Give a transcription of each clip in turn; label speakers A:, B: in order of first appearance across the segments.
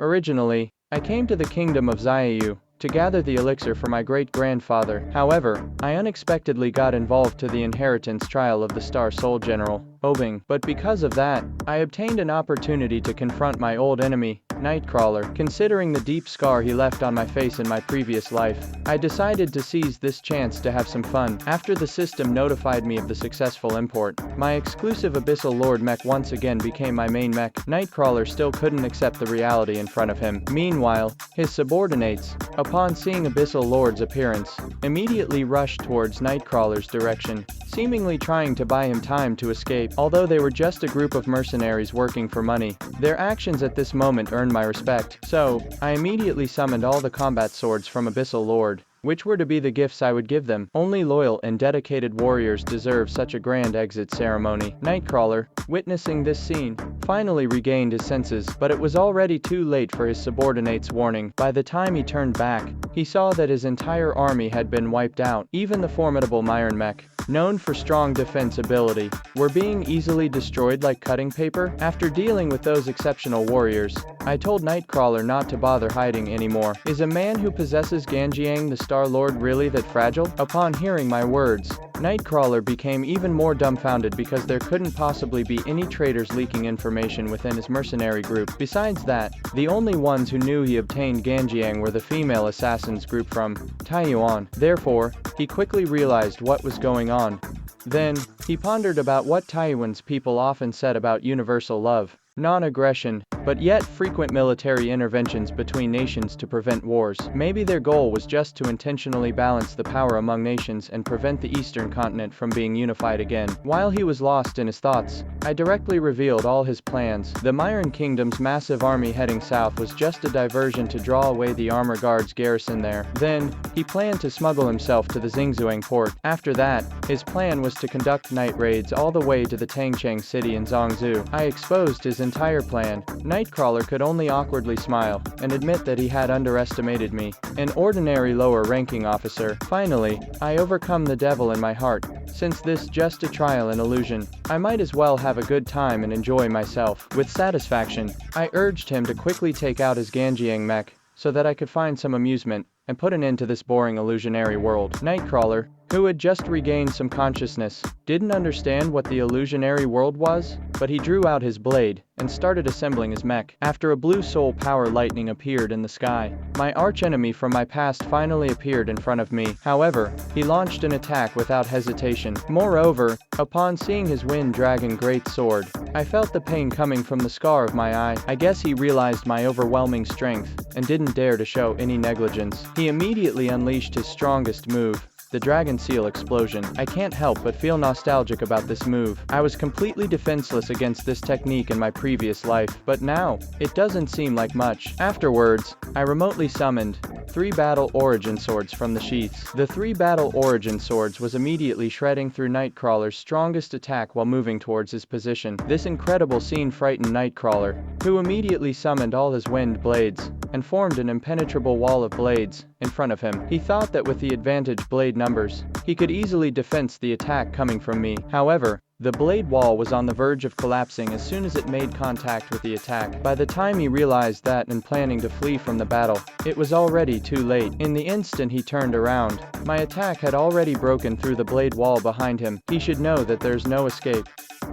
A: Originally, I came to the kingdom of Xiaoyu to gather the elixir for my great-grandfather. However, I unexpectedly got involved to the inheritance trial of the Star Soul General, Obing. But because of that, I obtained an opportunity to confront my old enemy, Nightcrawler. Considering the deep scar he left on my face in my previous life, I decided to seize this chance to have some fun. After the system notified me of the successful import, my exclusive Abyssal Lord mech once again became my main mech. Nightcrawler still couldn't accept the reality in front of him. Meanwhile, his subordinates, upon seeing Abyssal Lord's appearance, immediately rushed towards Nightcrawler's direction, seemingly trying to buy him time to escape. Although they were just a group of mercenaries working for money, their actions at this moment earned my respect. So, I immediately summoned all the combat swords from Abyssal Lord, which were to be the gifts I would give them. Only loyal and dedicated warriors deserve such a grand exit ceremony. Nightcrawler, witnessing this scene, finally regained his senses, but it was already too late for his subordinates' warning. By the time he turned back, he saw that his entire army had been wiped out. Even the formidable Myron mech, known for strong defense ability, were being easily destroyed like cutting paper. After dealing with those exceptional warriors, I told Nightcrawler not to bother hiding anymore. Is a man who possesses Ganjiang the Star-Lord really that fragile? Upon hearing my words, Nightcrawler became even more dumbfounded because there couldn't possibly be any traitors leaking information within his mercenary group. Besides that, the only ones who knew he obtained Ganjiang were the female assassins group from Taiyuan. Therefore, he quickly realized what was going on. Then, he pondered about what Taiwan's people often said about universal love, non-aggression, but yet frequent military interventions between nations to prevent wars. Maybe their goal was just to intentionally balance the power among nations and prevent the Eastern continent from being unified again. While he was lost in his thoughts, I directly revealed all his plans. The Myron Kingdom's massive army heading south was just a diversion to draw away the armor guards garrison there. Then, he planned to smuggle himself to the Xingzhuang port. After that, his plan was to conduct night raids all the way to the Tangchang city in Zhongzhou. I exposed his entire plan. Nightcrawler could only awkwardly smile and admit that he had underestimated me, an ordinary lower-ranking officer. Finally, I overcome the devil in my heart. Since this just a trial and illusion, I might as well have a good time and enjoy myself. With satisfaction, I urged him to quickly take out his Ganjiang mech, so that I could find some amusement and put an end to this boring illusionary world. Nightcrawler, who had just regained some consciousness, didn't understand what the illusionary world was, but he drew out his blade and started assembling his mech. After a blue soul power lightning appeared in the sky, my archenemy from my past finally appeared in front of me. However, he launched an attack without hesitation. Moreover, upon seeing his wind dragon great sword, I felt the pain coming from the scar of my eye. I guess he realized my overwhelming strength and didn't dare to show any negligence. He immediately unleashed his strongest move, the Dragon Seal Explosion. I can't help but feel nostalgic about this move. I was completely defenseless against this technique in my previous life, but now, it doesn't seem like much. Afterwards, I remotely summoned 3 Battle Origin Swords from the sheaths. The 3 Battle Origin Swords was immediately shredding through Nightcrawler's strongest attack while moving towards his position. This incredible scene frightened Nightcrawler, who immediately summoned all his wind blades and formed an impenetrable wall of blades in front of him. He thought that with the advantage blade numbers, he could easily defense the attack coming from me. However, the blade wall was on the verge of collapsing as soon as it made contact with the attack. By the time he realized that and planning to flee from the battle, it was already too late. In the instant he turned around, my attack had already broken through the blade wall behind him. He should know that there's no escape.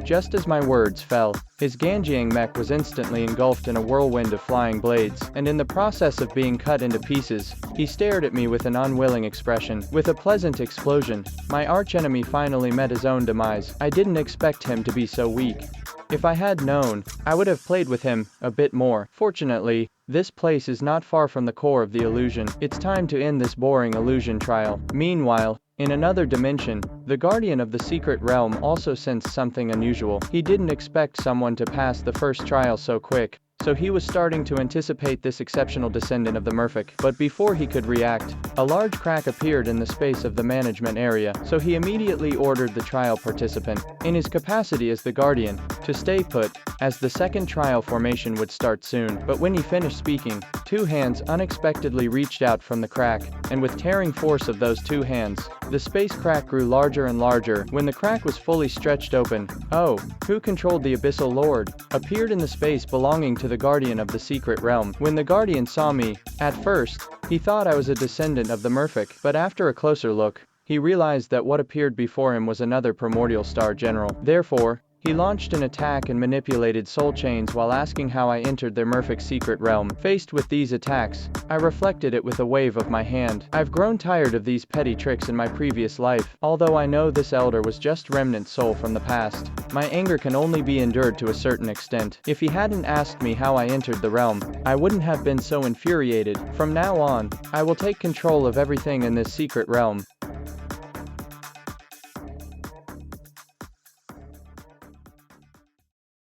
A: Just as my words fell, his Ganjiang mech was instantly engulfed in a whirlwind of flying blades, and in the process of being cut into pieces, he stared at me with an unwilling expression. With a pleasant explosion, my archenemy finally met his own demise. I didn't expect him to be so weak. If I had known, I would have played with him a bit more. Fortunately, this place is not far from the core of the illusion. It's time to end this boring illusion trial. Meanwhile, in another dimension, the Guardian of the Secret Realm also sensed something unusual. He didn't expect someone to pass the first trial so quick, so he was starting to anticipate this exceptional descendant of the Merfolk. But before he could react, a large crack appeared in the space of the management area, so he immediately ordered the trial participant, in his capacity as the Guardian, to stay put, as the second trial formation would start soon. But when he finished speaking, 2 hands unexpectedly reached out from the crack, and with tearing force of those 2 hands, the space crack grew larger and larger. When the crack was fully stretched open, oh, who controlled the Abyssal Lord? Appeared in the space belonging to the Guardian of the Secret Realm. When the Guardian saw me, at first, he thought I was a descendant of the Merfolk, but after a closer look, he realized that what appeared before him was another primordial star general. Therefore, he launched an attack and manipulated soul chains while asking how I entered their Merfolk secret realm. Faced with these attacks, I reflected it with a wave of my hand. I've grown tired of these petty tricks in my previous life. Although I know this elder was just remnant soul from the past, my anger can only be endured to a certain extent. If he hadn't asked me how I entered the realm, I wouldn't have been so infuriated. From now on, I will take control of everything in this secret realm,